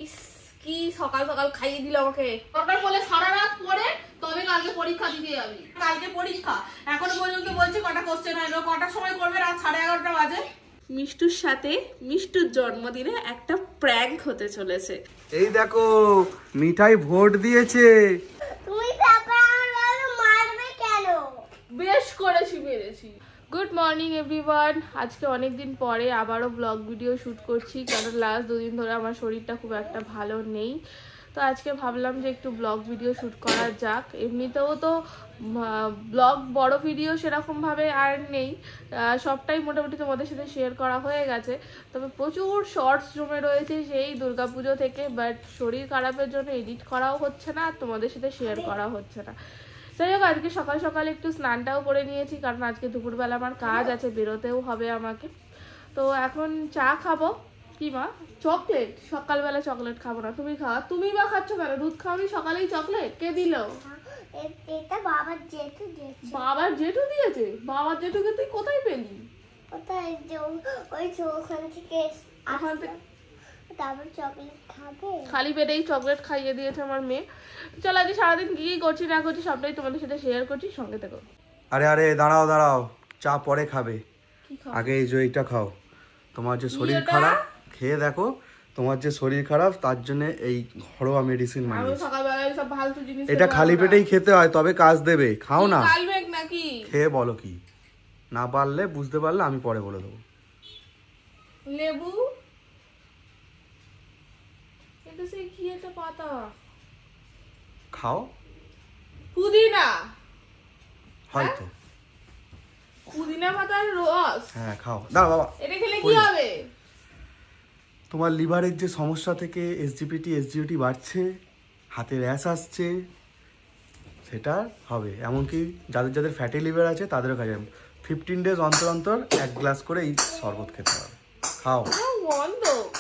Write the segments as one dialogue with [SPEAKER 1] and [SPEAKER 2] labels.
[SPEAKER 1] ইস কি সকাল সকাল খাইয়ে দিল আমাকে। দরকার বলে সারা রাত পড়ে তবে কালকে পরীক্ষা দিতে যাবি। কালকে পরীক্ষা, এখনো পর্যন্ত বলছে কটা কোশ্চেন হলো, কটার সময় করবে? রাত 11:30 বাজে। মিষ্টুর সাথে মিষ্টুর জন্মদিনে একটা প্র্যাঙ্ক হতে চলেছে।
[SPEAKER 2] এই দেখো মিঠাই ভোট দিয়েছে।
[SPEAKER 3] তুমি তারপর আমার মারবে কেন?
[SPEAKER 1] বেশ করেছি, মেরেছি। Good morning everyone. আজকে অনেকদিন পরে আবারও ব্লগ ভিডিও শ্যুট করছি, কারণ লাস্ট 2 দিন ধরে আমার শরীরটা খুব একটা ভালো নেই। তো আজকে ভাবলাম যে একটু ব্লগ ভিডিও শ্যুট করা যাক। এমনিতেও তো ব্লগ বড় ভিডিও সেরকমভাবে আর নেই, সবটাই মোটামুটি তোমাদের সাথে শেয়ার করা হয়ে গেছে। তবে প্রচুর শর্টস জমে রয়েছে সেই দুর্গাপুজো থেকে, বাট শরীর খারাপের জন্য এডিট করাও হচ্ছে না আর তোমাদের সাথে শেয়ার করা হচ্ছে না। যাই হোক, আজকে সকাল সকাল একটু স্নানটাও করে নিয়েছি, কারণ আজকে দুপুরবেলা আমার কাজ আছে, বেরোতেও হবে আমাকে। তো এখন চা খাবো। কি মা? চকলেট? সকালবেলা চকলেট খাবো না, তুমি খাও। তুমি বা খাচ্ছ কেন? দুধ খাওনি সকালেই চকলেট? কে দিল?
[SPEAKER 3] এটা বাবার জেঠু দিয়েছে।
[SPEAKER 1] বাবার জেঠু দিয়েছে? বাবার জেঠুকে তুই কোথায় পেলি?
[SPEAKER 3] কোথায়? ওই ওখান থেকে। তারপর চকলেট খাবে।
[SPEAKER 1] খালি পেটেই চকলেট খাইয়ে দিয়েছে আমার মেয়ে। চলো আজকে সারাদিন কি করছি না করছি সবটাই তোমাদের সাথে শেয়ার করছি, সঙ্গে থেকো।
[SPEAKER 2] আরে দাঁড়াও, চা পরে খাবে, আগে এই যে এইটা খাও। তোমার যে শরীর খারাপ, খেয়ে দেখো, তোমার যে শরীর খারাপ তার জন্য এই ঘরোয়া মেডিসিন
[SPEAKER 1] আমি সকালবেলা সব ফালতু জিনিস
[SPEAKER 2] এটা খালি পেটেই খেতে হয়, তবে কাজ দেবে। খাও না,
[SPEAKER 1] কালমেঘ নাকি? খেয়ে
[SPEAKER 2] বলো কি, না পারলে বুঝতে পারলে আমি পরে বলে দেবো।
[SPEAKER 1] লেবু, এটা সেই কি একটা পাতা,
[SPEAKER 2] খাও।
[SPEAKER 1] পুদিনা
[SPEAKER 2] হয়তো
[SPEAKER 1] পুদিনা পাতার রস।
[SPEAKER 2] হ্যাঁ খাও। দাঁড়া বাবা,
[SPEAKER 1] এটা খেলে কি হবে?
[SPEAKER 2] তোমার লিভারের যে সমস্যা থেকে এসজিওটি বাড়ছে, হাতে র্যাশ আসছে, সেটা হবে। এমনকি যাদের ফ্যাটি লিভার আছে তাদেরও কাজে 15 ডেজ অন্তর অন্তর 1 গ্লাস করে এই শরবত খেতে হবে।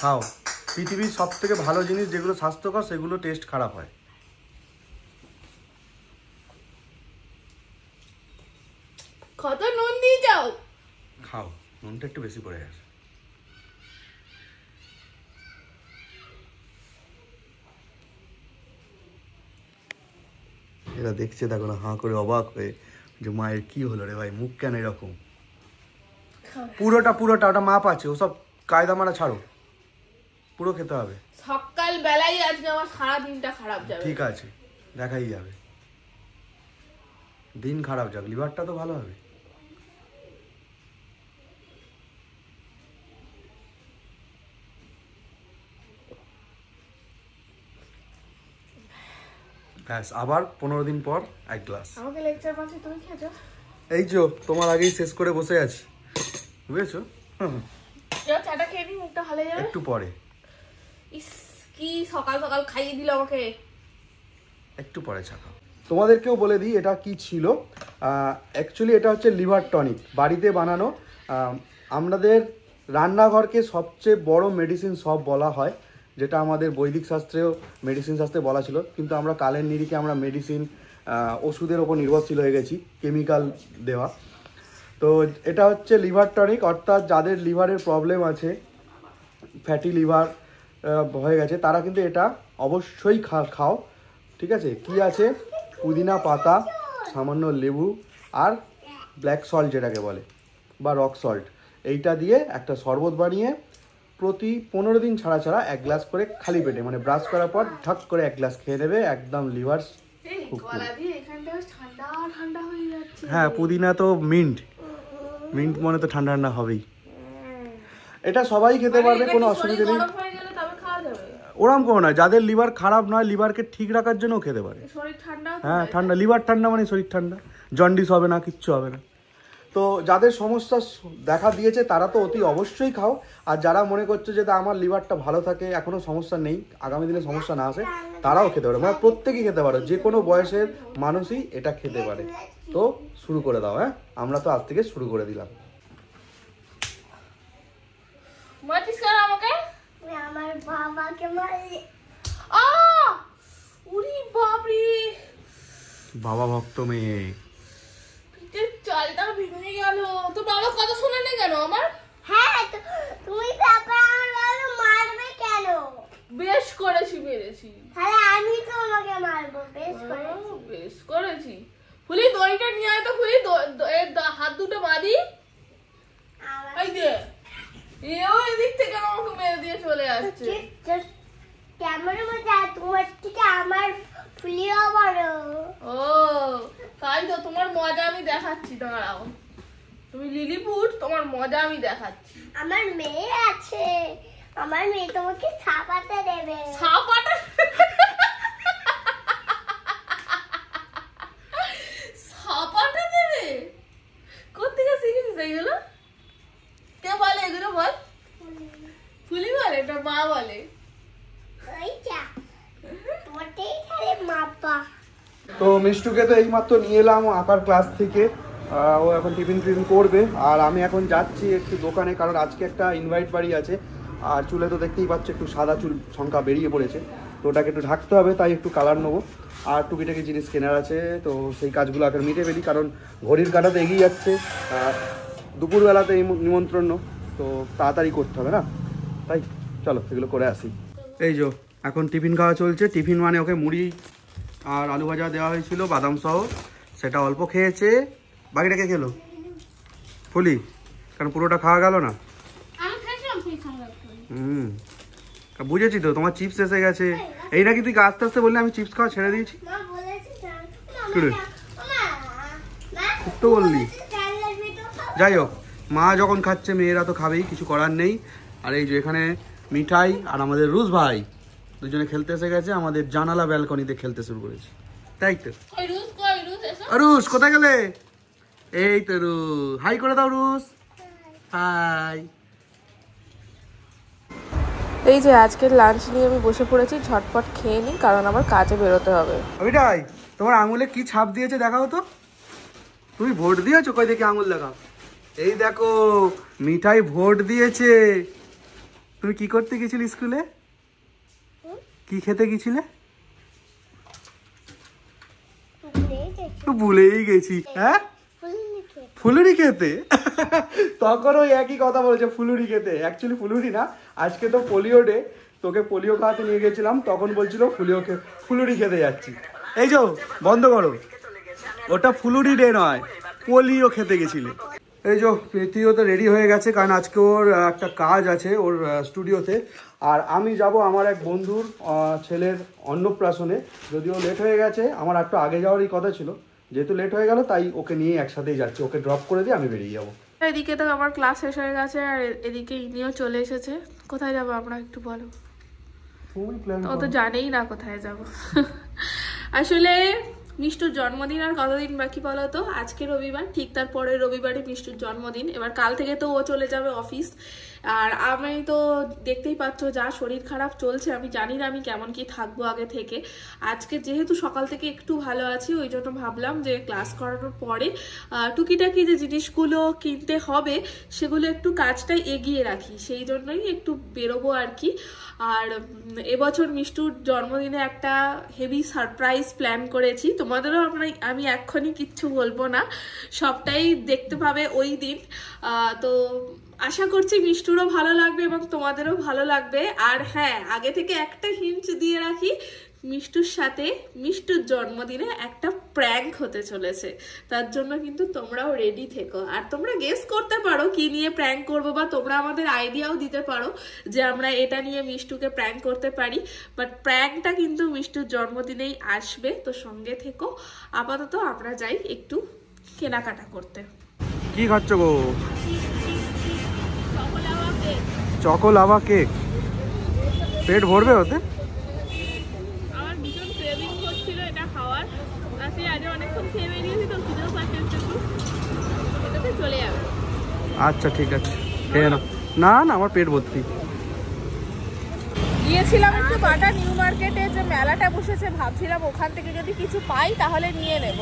[SPEAKER 2] খাও। পৃথিবীর সব থেকে ভালো জিনিস যেগুলো স্বাস্থ্যকর সেগুলো টেস্ট খারাপ হয়।
[SPEAKER 1] কত নুন দিয়ে যাও?
[SPEAKER 2] খাও, নুনটা একটু বেশি পড়ে গেছে। এরা দেখছে দেখো না, হাঁ করে অবাক হয়ে, যে মায়ের কি হলো রে ভাই, মুখ কেন এরকম? পুরোটা ওটা মাপ আছে, ওসব কায়দা মারা ছাড়ো, পুরো খেতে হবে।
[SPEAKER 1] সকাল বেলায় আজকে আমার সারা দিনটা খারাপ যাবে।
[SPEAKER 2] ঠিক আছে, দেখাই যাবে, দিন খারাপ যাবে, লিভারটা তো ভালো হবে। ব্যাস, আবার 15 দিন পর 1 গ্লাস।
[SPEAKER 1] আমাকে লেকচার পাচ্ছি, তুমি খেয়েছো?
[SPEAKER 2] এই যে তোমার আগেই শেষ করে বসে আছি, বুঝেছো?
[SPEAKER 1] চাটা খেয়ে নি, মুখটা ভালো যাবে
[SPEAKER 2] একটু পরে।
[SPEAKER 1] ইস কি সকাল সকাল খাইয়ে দিল আমাকে।
[SPEAKER 2] একটু পরে চা খাও। তোমাদেরকেও বলে দিই এটা কি ছিল। অ্যাকচুয়ালি এটা হচ্ছে লিভার টনিক, বাড়িতে বানানো। আমাদের রান্নাঘরকে সবচেয়ে বড় মেডিসিন সব বলা হয়, যেটা আমাদের বৈদিক শাস্ত্রেও মেডিসিন শাস্ত্রে বলা ছিল, কিন্তু আমরা কালের নিরিখে আমরা মেডিসিন ওষুধের ওপর নির্ভরশীল হয়ে গেছি, কেমিক্যাল দেওয়া। তো এটা হচ্ছে লিভার টনিক, অর্থাৎ যাদের লিভারের প্রবলেম আছে, ফ্যাটি লিভার হয়ে গেছে, তারা কিন্তু এটা অবশ্যই খাও। ঠিক আছে? কি আছে? পুদিনা পাতা, সামান্য লেবু আর ব্ল্যাক সল্ট যেটাকে বলে, বা রক সল্ট, এইটা দিয়ে একটা শরবত বানিয়ে প্রতি 15 দিন ছাড়া 1 গ্লাস করে খালি পেটে, মানে ব্রাশ করার পর ঢক করে 1 গ্লাস খেয়ে নেবে, একদম লিভার খুব। হ্যাঁ, পুদিনা তো মিন্ট মনে তো ঠান্ডা ঠান্ডা হবেই। এটা সবাই খেতে পারবে, কোনো অসুবিধা নেই। ওরম কোনো না, যাদের লিভার খারাপ নয়, লিভারকে ঠিক রাখার জন্যও খেতে পারে। হ্যাঁ, ঠান্ডা, লিভার ঠান্ডা মানে শরীর ঠান্ডা, জন্ডিস হবে না, কিচ্ছু হবে না। তো যাদের সমস্যা দেখা দিয়েছে তারা তো অতি অবশ্যই খাও। আর যারা মনে করছে যে আমার লিভারটা ভালো থাকে, এখনও সমস্যা নেই, আগামী দিনে সমস্যা না আসে, তারাও খেতে পারে। মানে প্রত্যেকেই খেতে পারে, যে কোনো বয়সের মানুষই এটা খেতে পারে। তো শুরু করে দাও। হ্যাঁ, আমরা তো আজ থেকে শুরু করে দিলাম।
[SPEAKER 3] আমার বাবাকে মারলি।
[SPEAKER 2] বাবা ভক্ত মেয়ে,
[SPEAKER 1] চালটা ভেঙে গেল। তো বাবা কথা শোনেনি কেন আমার?
[SPEAKER 3] হ্যাঁ, তুমি তারপর আমার মারবে কেন?
[SPEAKER 1] বেশ করেছি মেরেছি।
[SPEAKER 3] তাহলে আমি তো আমাকে মারবো।
[SPEAKER 1] বেশ করেছি। ফুলি দড়িটা নিয়ে আয় তো ফুলি, হাত দুটো বাঁধি। এই যে এও এদিক থেকে আমাকে মেরে দিয়ে চলে যাচ্ছে।
[SPEAKER 3] ক্যামেরার মধ্যে তোমার থেকে আমার ফুলিও বড়।
[SPEAKER 1] ও তাই তো, তোমার মজা আমি দেখাচ্ছি, দাঁড়াও। তুমি লিলিপুট, তোমার মজা আমি দেখাচ্ছি।
[SPEAKER 3] আমার মেয়ে আছে, আমার মেয়ে তোমাকে ছাপাতে দেবে।
[SPEAKER 1] ছাপাতে ছাপাতে দেবে? কোথেকে শিখেছিস এইগুলো? কে বলে এগুলো? বল। ফুলি বলে, এটা মা বলে।
[SPEAKER 2] তো মিষ্টুকে তো এইমাত্র নিয়ে এলাম আঁকার ক্লাস থেকে। ও এখন টিফিন করবে, আর আমি এখন যাচ্ছি একটু দোকানে, কারণ আজকে একটা ইনভাইট বাড়ি আছে। আর চুলে তো দেখতেই পাচ্ছ একটু সাদা চুল সংখ্যা বেরিয়ে পড়েছে, তো ওটাকে একটু ঢাকতে হবে, তাই একটু কালার নেবো। আর টুকিটাকি জিনিস কেনার আছে, তো সেই কাজগুলো আগে মিটে ফেলি, কারণ ঘড়ির কাঁটাতে এগিয়ে যাচ্ছে। দুপুরবেলাতে এই নিমন্ত্রণ, তো তাড়াতাড়ি করতে হবে না, তাই চলো এগুলো করে আসি। এই যো এখন টিফিন খাওয়া চলছে। টিফিন মানে ওকে মুড়ি আর আলু ভাজা দেওয়া হয়েছিল বাদাম সহ, সেটা অল্প খেয়েছে। বাকিটা কে খেলো? ফুলি, কারণ পুরোটা খাওয়া গেল না। বুঝেছি তো, তোমার চিপস এসে গেছে। এই নাকি তুই আস্তে আস্তে বললে আমি চিপস খাওয়া ছেড়ে দিয়েছি। তো বললি, যাই হোক, মা যখন খাচ্ছে মেয়েরা তো খাবেই, কিছু করার নেই। আর এই যে এখানে মিঠাই আর আমাদের রুশ ভাই দুজনে খেলতে এসে গেছে, আমাদের জানালা ব্যালকনিতে খেলতে শুরু করেছে, তাই তো। রুশ কোথায় গেলে? এই তো রুশ, হাই করে দাও রুশ, হাই।
[SPEAKER 1] এই যে আজকের লাঞ্চ নিয়ে আমি বসে পড়েছি, ঝটপট খেয়ে নিই, কারণ আমার কাজে বেরোতে হবে।
[SPEAKER 2] ওইটাই, তোমার আঙুলে কি ছাপ দিয়েছে দেখাও তো। তুমি ভোট দিয়েছো? কই দেখি আঙুল দেখাও। এই দেখো, মিঠাই ভোট দিয়েছে। তুমি কি করতে গেছিলে স্কুলে? কি খেতে গেছিলে? ভুলেই গেছি। হ্যাঁ, ফুলুরি খেতে। তখন ওই একই কথা বলছে, ফুলুরি খেতে। অ্যাকচুয়ালি ফুলুরি না, আজকে তো পোলিও ডে, তোকে পোলিও খাওয়াতে নিয়ে গেছিলাম, তখন বলছিল ফুলুরি খেতে যাচ্ছি। এই যো বন্ধ করো, ওটা ফুলুরি ডে নয়, পোলিও খেতে গেছিলে। এই যো প্রীতিও তো রেডি হয়ে গেছে, কারণ আজকে ওর একটা কাজ আছে ওর স্টুডিওতে। আর আমি যাব আমার এক বন্ধুর ছেলের অন্নপ্রাশনে। যদিও লেট হয়ে গেছে, আমার একটু আগে যাওয়ারই কথা ছিল, যেহেতু লেট হয়ে গেল তাই ওকে নিয়ে একসাথেই যাচ্ছি। ওকে ড্রপ করে দিয়ে আমি বেরিয়ে যাবো।
[SPEAKER 1] এদিকে তো আমার ক্লাস শেষ হয়ে গেছে, আর এদিকে ইনিও চলে এসেছে। কোথায় যাবো আমরা একটু বলো? ও তো জানেই না কোথায় যাব। আসলে মিষ্টুর জন্মদিন আর কতদিন বাকি বলো তো? আজকে রবিবার, ঠিক তার পরের রবিবারই মিষ্টুর জন্মদিন। এবার কাল থেকে তো ও চলে যাবে অফিস, আর আমি তো দেখতেই পাচ্ছ যা শরীর খারাপ চলছে, আমি জানি না আমি কেমন কি থাকবো আগে থেকে। আজকে যেহেতু সকাল থেকে একটু ভালো আছি, ওই জন্য ভাবলাম যে ক্লাস করানোর পরে টুকিটাকি যে জিনিসগুলো কিনতে হবে সেগুলো একটু কাজটা এগিয়ে রাখি, সেই জন্যই একটু বেরোবো আর কি। আর এবছর মিষ্টুর জন্মদিনে একটা হেভি সারপ্রাইজ প্ল্যান করেছি, তোমাদেরও আমি এক্ষুনি কিচ্ছু বলবো না, সবটাই দেখতে পাবে ওই দিন। তো আশা করছি মিষ্টুরও ভালো লাগবে এবং তোমাদেরও ভালো লাগবে। আর হ্যাঁ, আগে থেকে একটা হিন্ট দিয়ে রাখি, মিষ্টুর সাথে মিষ্টুর জন্মদিনে একটা প্র্যাঙ্ক হতে চলেছে, তার জন্য কিন্তু তোমরাও রেডি থেকো। আর তোমরা গেস করতে পারো কি নিয়ে প্র্যাঙ্ক করবো, বা তোমরা আমাদের আইডিয়াও দিতে পারো যে আমরা এটা নিয়ে মিষ্টুকে প্র্যাঙ্ক করতে পারি, বাট প্র্যাঙ্কটা কিন্তু মিষ্টুর জন্মদিনেই আসবে, তো সঙ্গে থেকো। আপাতত আমরা যাই একটু কেনাকাটা করতে।
[SPEAKER 2] কি খাচ্ছ গো? Choco lava cake. পেট ভরবে ওতে?
[SPEAKER 1] আমার ভীষণ ক্রেভিং করছিল এটা খাওয়ার, আসলে আজ অনেকক্ষণ খেয়ে বেরিয়েছি তো খিদেও পাচ্ছে একটু, এটাতে চলে যাবে।
[SPEAKER 2] আচ্ছা ঠিক আছে, খেয়ে নাও। না না, আমার পেট ভর্তি।
[SPEAKER 1] গিয়েছিলাম একটু বাটা নিউ মার্কেটে, যে মেলাটা বসেছে, ভাবছিলাম ওখান থেকে যদি কিছু পাই তাহলে নিয়ে নেব,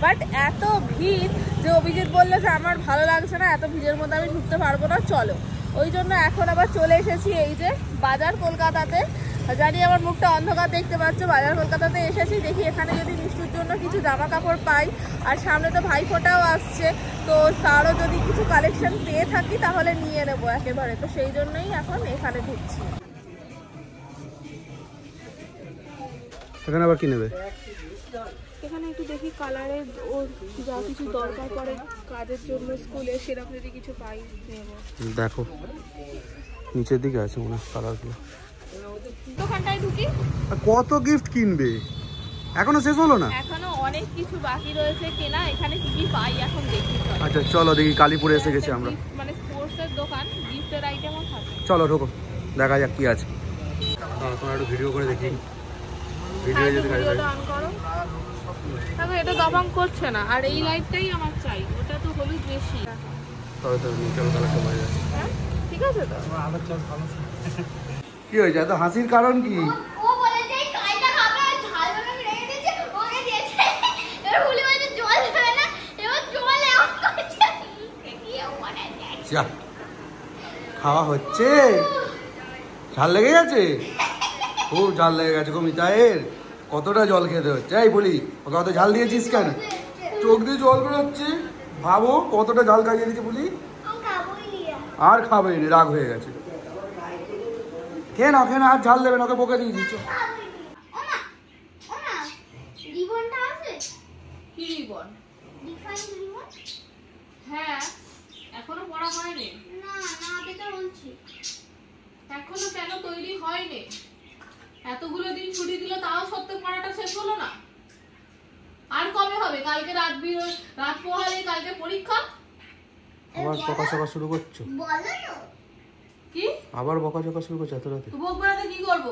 [SPEAKER 1] বাট এত ভিড় যে অভিজিৎ বললো যে আমার ভালো লাগছে না, এত ভিড়ের মধ্যে আমি ঢুকতে পারবো না, চলো। ওই জন্য এখন আবার চলে এসেছি এই যে বাজার কলকাতাতে। জানি আমার মুখটা অন্ধকার দেখতে পাচ্ছ, বাজার কলকাতাতে এসেছি, দেখি এখানে যদি মিষ্টুর জন্য কিছু জামা কাপড় পাই। আর সামনে তো ভাইফোঁটাও আসছে, তো তারও যদি কিছু কালেকশন পেয়ে থাকি তাহলে নিয়ে নেবো একেবারে, তো সেই জন্যই এখন এখানে ঢুকছি।
[SPEAKER 2] এখানে আবার কি নেবে?
[SPEAKER 1] এখানে একটু দেখি কালারের ওর যা কিছু দরকার পড়ে কাজের জন্য স্কুলে, সেরকম যদি কিছু পাই নেব।
[SPEAKER 2] দেখো নিচের দিকে আছে মনে হয় কালারগুলো।
[SPEAKER 1] দোকানটায় ঢুকি।
[SPEAKER 2] কত গিফট কিনবে, এখনো শেষ হলো না?
[SPEAKER 1] এখনো অনেক কিছু বাকি রয়েছে কেনা। এখানে কি কি পাই এখন দেখি।
[SPEAKER 2] আচ্ছা চলো দেখি, কালীপুরে এসে গেছি আমরা।
[SPEAKER 1] মানে স্পোর্টসের দোকান, গিফটের আইটেমও থাকে।
[SPEAKER 2] চলো ঢোকো, দেখা যাক কি আছে। তোমরা একটু ভিডিও করে দেখি। ভিডিও যদি
[SPEAKER 1] ভিডিওটা অন করো। দেখো এটা দবাং করছে না, আর এই লাইটটাই আমার চাই। ওটা তো হলুদ বেশি।
[SPEAKER 2] তবে তো নিচের কালারটা হয়ে যাচ্ছে।
[SPEAKER 1] হ্যাঁ ঠিক আছে তো।
[SPEAKER 2] কি হয়েছে এত হাসির কারণ কি?
[SPEAKER 3] ও বলেছে কাইটা খাবে, ঝাল বানাবে রেখে দিয়েছে, ওকে দিয়েছে। এবার ভুলে বলেছে জল দেবে না, এবার জল এমন করছে কি মনে যায়।
[SPEAKER 2] যা খাওয়া হচ্ছে, ঝাল লেগে গেছে, খুব ঝাল লেগে গেছে গো মিতায়ের। কতটা জল খেতে হচ্ছে? এই বলি, ওকে অত ঝাল দিয়েছিস কেন? চোখ দিয়ে জল বেরোচ্ছে, ভাবো কতটা ঝাল খাইয়ে দিয়েছে বলি।
[SPEAKER 3] আমি খাবোই না।
[SPEAKER 2] আর খাবে না, রাগ হয়ে গেছে। খেয়ে না আর ঝাল দেবে না, ওকে বকে দিয়ে দিচ্ছ।
[SPEAKER 3] ওমা ওমা রিবনটা আছে?
[SPEAKER 1] কি রিবন?
[SPEAKER 3] Define ribbon?
[SPEAKER 1] হ্যাঁ এখনো পড়া হয়নি।
[SPEAKER 3] না না এটা বলছি।
[SPEAKER 1] এখনো কেন তৈরি হয়নি? এতগুলো দিন ছুটি দিল তাও সত্ত্বেও পড়াটা শেষ হলো না। আর কবে হবে? কালকে রাত পোহালে কালকে পরীক্ষা।
[SPEAKER 2] আবার বকাঝকা শুরু করছো?
[SPEAKER 3] বলো তো।
[SPEAKER 1] কি?
[SPEAKER 2] আবার বকাঝকা শুরু করছো এত রাতে?
[SPEAKER 1] তো বকবাতে কি করব?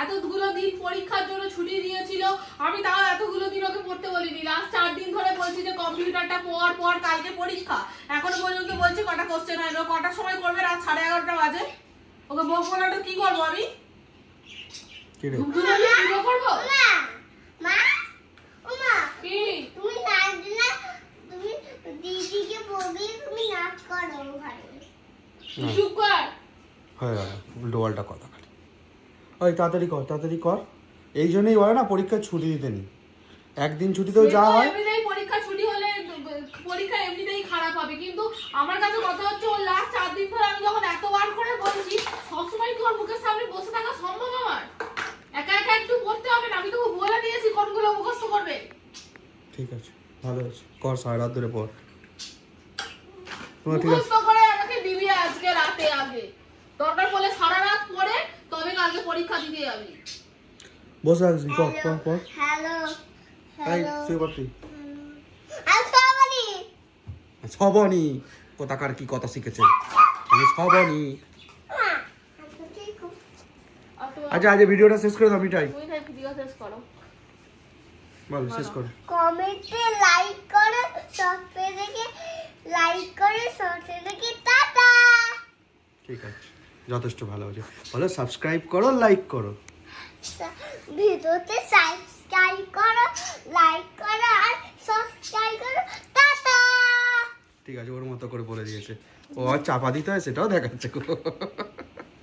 [SPEAKER 1] এতগুলো দিন পরীক্ষার জন্য ছুটি দিয়েছিল, আমি তাও এতগুলো দিন ওকে পড়তে বলিনি। লাস্ট 4 দিন ধরে বলছি যে কম্পিউটারটা পড়, কালকে পরীক্ষা। এখনো পর্যন্ত বলছে কটা কোশ্চেন হলো, কটার সময় করবে? রাত 11:30 বাজে। ওকে বকবলাটা কি করব আমি?
[SPEAKER 2] কি রে?
[SPEAKER 1] ধুমধুমে ভিডিও করব?
[SPEAKER 3] ওমা মা ওমা
[SPEAKER 1] কি?
[SPEAKER 3] তুমি নাচ দিলা, তুমি দিদিকে বলবি তুমি নাচ করো ঘরে।
[SPEAKER 1] চুপ কর।
[SPEAKER 2] হয়ে গেল উল্টো পাল্টা কথা খালি। ওই তাড়াতাড়ি কর। এই জন্যই বলে না পরীক্ষার ছুটি দিতে নেই। একদিন ছুটিতেও যা হয়।
[SPEAKER 1] এমনিতেই পরীক্ষা ছুটি হলে পরীক্ষা এমনিতেই খারাপ হবে, কিন্তু আমার কাছে কথা হচ্ছে ওর লাস্ট 4 দিন ধরে আমি যখন এতবার করে বলছি, সবসময় কি ওর মুখের সামনে বসে থাকা সম্ভব আমার? একা একা একটু পড়তে হবে না? আমি তোকে বলে দিয়েছি কোনগুলো মুখস্থ করবে।
[SPEAKER 2] ঠিক আছে, ভালো আছে, কর, সারা রাত ধরে পড়। ঠিক আছে,
[SPEAKER 1] মুখস্থ করে আমাকে দিবি আজকে রাতে আগে। দরকার পড়লে সারা রাত পড়ে তবে কালকে পরীক্ষা দিতে যাবি।
[SPEAKER 2] বসে আছিস, পড়।
[SPEAKER 3] হ্যালো
[SPEAKER 2] এই শুয়ে পড় তুই।
[SPEAKER 3] আসসালামু
[SPEAKER 2] সবনি কোথাকার কি কথা শিখেছে? আমি সবনি। আচ্ছা আজ ভিডিওটা শেষ করে দাও মিঠাই।
[SPEAKER 1] তুমি তাই ভিডিও শেষ করো।
[SPEAKER 2] বল শেষ করো।
[SPEAKER 3] কমেন্টে লাইক করো, সাবস্ক্রাইবে লাইক করো, সাবস্ক্রাইবে টাটা।
[SPEAKER 2] ঠিক আছে, যথেষ্ট ভালো হয়েছে। বলো সাবস্ক্রাইব করো, লাইক করো।
[SPEAKER 3] ভিডিওতে সাবস্ক্রাইব করো, লাইক করো আর সাবস্ক্রাইব করো, টাটা।
[SPEAKER 2] ঠিক আছে, ওর মতো করে বলে দিয়েছে। ও আর চাপা দিতে হয় সেটাও দেখাচ্ছে।